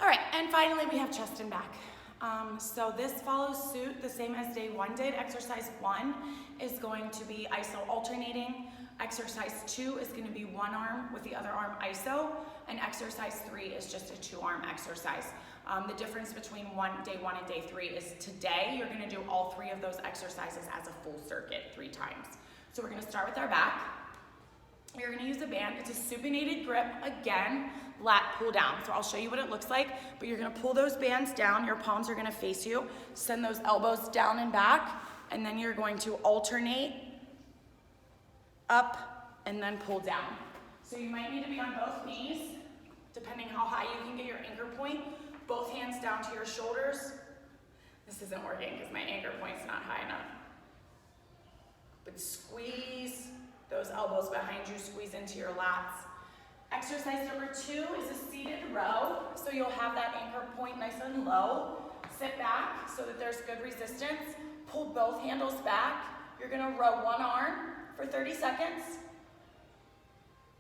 All right, and finally we have chest and back. So this follows suit the same as day 1 did. Exercise 1 is going to be iso alternating. Exercise 2 is going to be one arm with the other arm iso, and exercise 3 is just a 2-arm exercise. The difference between day 1 and day 3 is today you're going to do all 3 of those exercises as a full circuit 3 times. So we're going to start with our back. You're going to use a band. It's a supinated grip, again, lat pull down. So I'll show you what it looks like, but you're going to pull those bands down. Your palms are going to face you. Send those elbows down and back, and then you're going to alternate up and then pull down. So you might need to be on both knees, depending how high you can get your anchor point. Both hands down to your shoulders. This isn't working because my anchor point's not high enough. But squeeze those elbows behind you, squeeze into your lats. Exercise number 2 is a seated row. So you'll have that anchor point nice and low. Sit back so that there's good resistance. Pull both handles back. You're gonna row one arm for 30 seconds.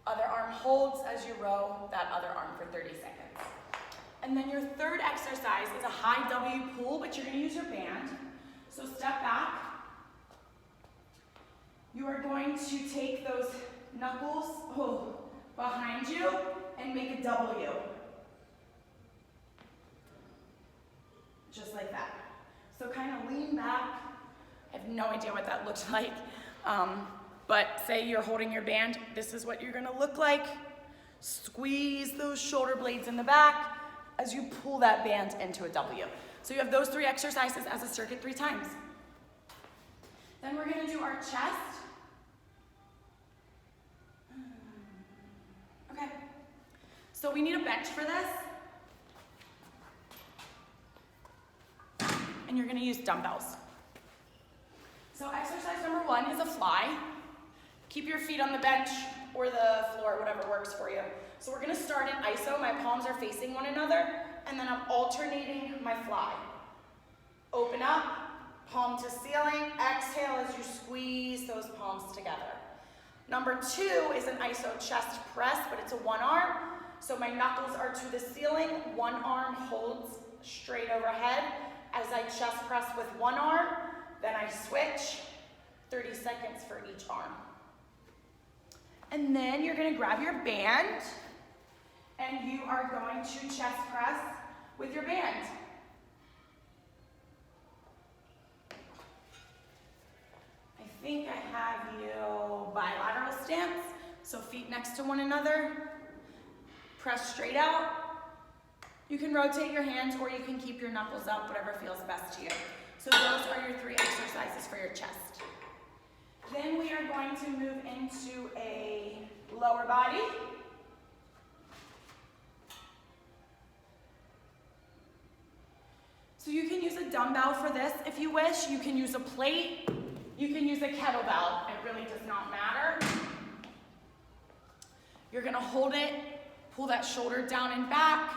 Other arm holds as you row that other arm for 30 seconds. And then your third exercise is a high W pull, but you're gonna use your band. So step back. You are going to take those knuckles behind you and make a W. Just like that. So kind of lean back. I have no idea what that looks like. But say you're holding your band, this is what you're gonna look like. Squeeze those shoulder blades in the back as you pull that band into a W. So you have those 3 exercises as a circuit 3 times. Then we're gonna do our chest. Okay, so we need a bench for this. And you're gonna use dumbbells. So exercise number 1 is a fly. Keep your feet on the bench or the floor, whatever works for you. So we're gonna start in iso. My palms are facing one another, and then I'm alternating my fly. Open up, palm to ceiling. Exhale as you squeeze those palms together. Number 2 is an iso chest press, but it's a 1 arm. So my knuckles are to the ceiling. 1 arm holds straight overhead as I chest press with 1 arm. Then I switch, 30 seconds for each arm. And then you're gonna grab your band and you are going to chest press with your band. I think I have you bilateral stance, so feet next to one another. Press straight out. You can rotate your hands or you can keep your knuckles up, whatever feels best to you. So those are your 3 exercises for your chest. Then we are going to move into a lower body. So you can use a dumbbell for this if you wish. You can use a plate. You can use a kettlebell. It really does not matter. You're gonna hold it, pull that shoulder down and back.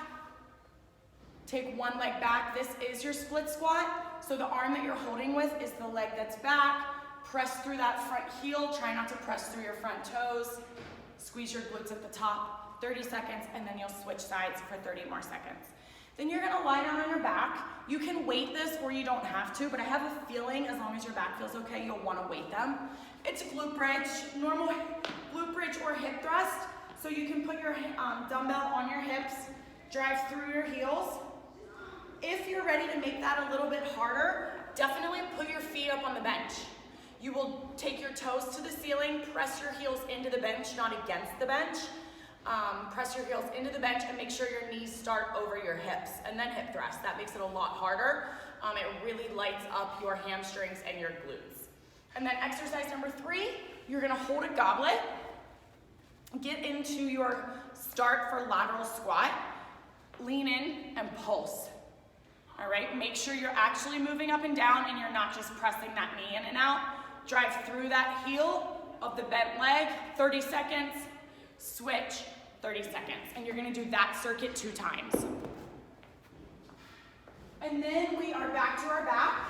Take one leg back. This is your split squat. So the arm that you're holding with is the leg that's back. Press through that front heel. Try not to press through your front toes. Squeeze your glutes at the top. 30 seconds, and then you'll switch sides for 30 more seconds. Then you're gonna lie down on your back. You can weight this or you don't have to, but I have a feeling as long as your back feels okay, you'll wanna weight them. It's glute bridge, normal glute bridge or hip thrust. So you can put your dumbbell on your hips, drive through your heels. If you're ready to make that a little bit harder, definitely put your feet up on the bench. You will take your toes to the ceiling, press your heels into the bench, not against the bench. Press your heels into the bench and make sure your knees start over your hips, and then hip thrust. That makes it a lot harder. It really lights up your hamstrings and your glutes. And then exercise number 3, you're gonna hold a goblet, get into your start for lateral squat, lean in and pulse. All right, make sure you're actually moving up and down and you're not just pressing that knee in and out. Drive through that heel of the bent leg, 30 seconds, switch, 30 seconds. And you're gonna do that circuit 2 times. And then we are back to our back.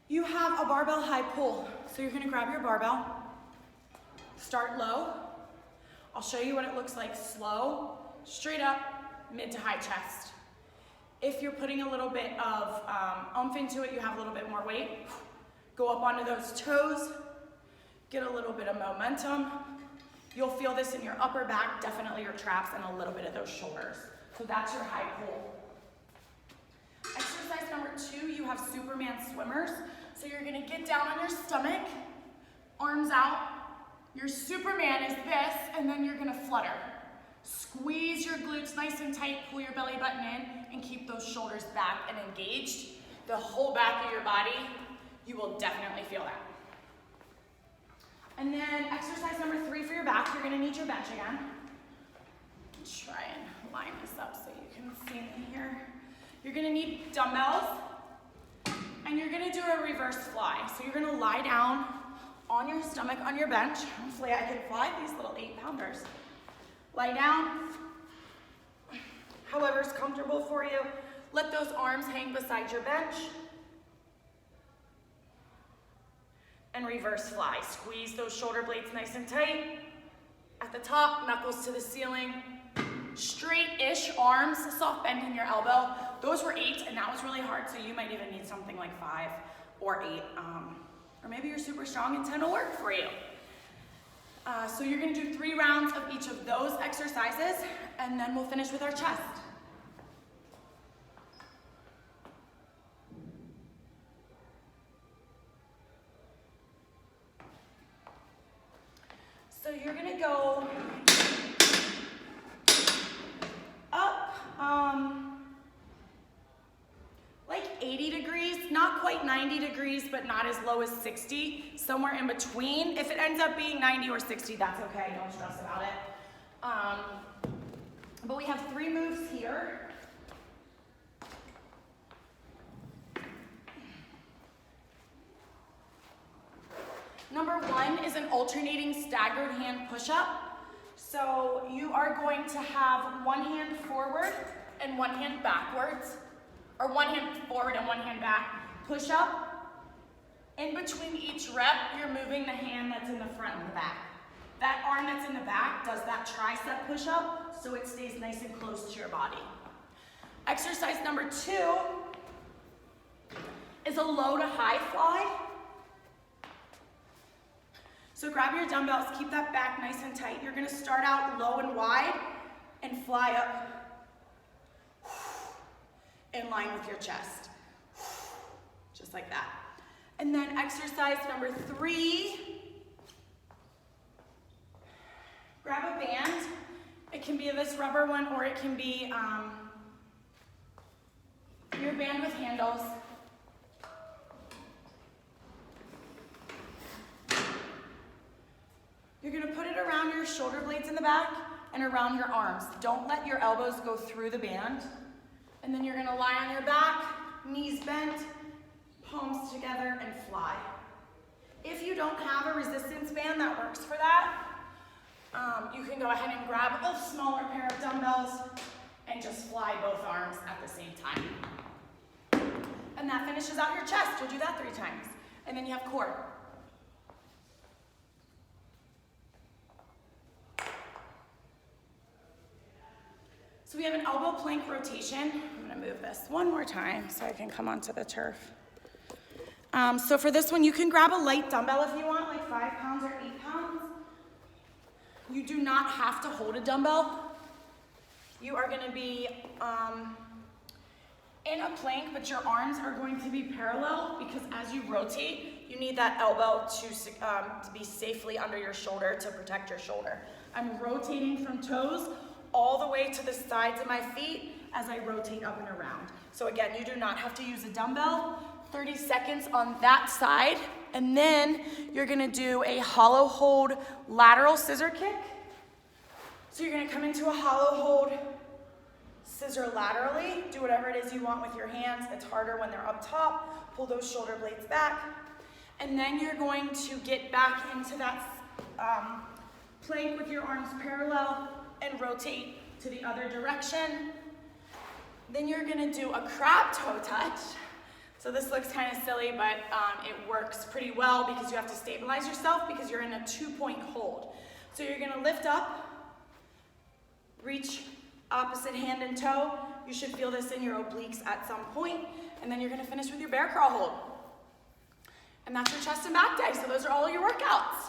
You have a barbell high pull. So you're gonna grab your barbell, start low. I'll show you what it looks like slow, straight up, mid to high chest. If you're putting a little bit of oomph into it, you have a little bit more weight, go up onto those toes, get a little bit of momentum. You'll feel this in your upper back, definitely your traps, and a little bit of those shoulders. So that's your high pull. Exercise number 2, you have Superman swimmers. So you're gonna get down on your stomach, arms out. Your Superman is this, and then you're gonna flutter. Squeeze your glutes nice and tight, pull your belly button in, and keep those shoulders back and engaged. The whole back of your body, you will definitely feel that. And then exercise number 3 for your back, you're gonna need your bench again. Try and line this up so you can see me here. You're gonna need dumbbells, and you're gonna do a reverse fly. So you're gonna lie down on your stomach on your bench. Hopefully I can fly these little 8-pounders. Lie down, however's comfortable for you. Let those arms hang beside your bench. And reverse fly. Squeeze those shoulder blades nice and tight. At the top, knuckles to the ceiling. Straight-ish arms, soft bend in your elbow. Those were 8, and that was really hard, so you might even need something like 5 or 8. Or maybe you're super strong and 10 will work for you. So you're gonna do 3 rounds of each of those exercises, and then we'll finish with our chest. So you're gonna go up like 80 degrees, not quite 90 degrees, but not as low as 60, somewhere in between. If it ends up being 90 or 60, that's okay, don't stress about it. But we have 3 moves here. Number 1 is an alternating staggered hand push-up. So you are going to have one hand forward and one hand backwards, or one hand forward and one hand back. Push up. In between each rep, you're moving the hand that's in the front and the back. That arm that's in the back does that tricep push-up, so it stays nice and close to your body. Exercise number 2 is a low to high fly. So grab your dumbbells, keep that back nice and tight. You're gonna start out low and wide and fly up in line with your chest, just like that. And then exercise number 3, grab a band. It can be this rubber one, or it can be your band with handles. You're gonna put it around your shoulder blades in the back and around your arms. Don't let your elbows go through the band. And then you're gonna lie on your back, knees bent, palms together, and fly. If you don't have a resistance band that works for that, you can go ahead and grab a smaller pair of dumbbells and just fly both arms at the same time. And that finishes out your chest. You'll do that 3 times. And then you have core. So we have an elbow plank rotation. I'm gonna move this one more time so I can come onto the turf. So for this one, you can grab a light dumbbell if you want, like 5 pounds or 8 pounds. You do not have to hold a dumbbell. You are gonna be in a plank, but your arms are going to be parallel because as you rotate, you need that elbow to be safely under your shoulder to protect your shoulder. I'm rotating from toes all the way to the sides of my feet as I rotate up and around. So again, you do not have to use a dumbbell. 30 seconds on that side, and then you're gonna do a hollow hold lateral scissor kick. So you're gonna come into a hollow hold, scissor laterally, do whatever it is you want with your hands. It's harder when they're up top. Pull those shoulder blades back. And then you're going to get back into that plank with your arms parallel and rotate to the other direction. Then you're gonna do a crab toe touch. So this looks kind of silly, but it works pretty well because you have to stabilize yourself because you're in a 2-point hold. So you're gonna lift up, reach opposite hand and toe. You should feel this in your obliques at some point, and then you're gonna finish with your bear crawl hold. And that's your chest and back day. So those are all your workouts.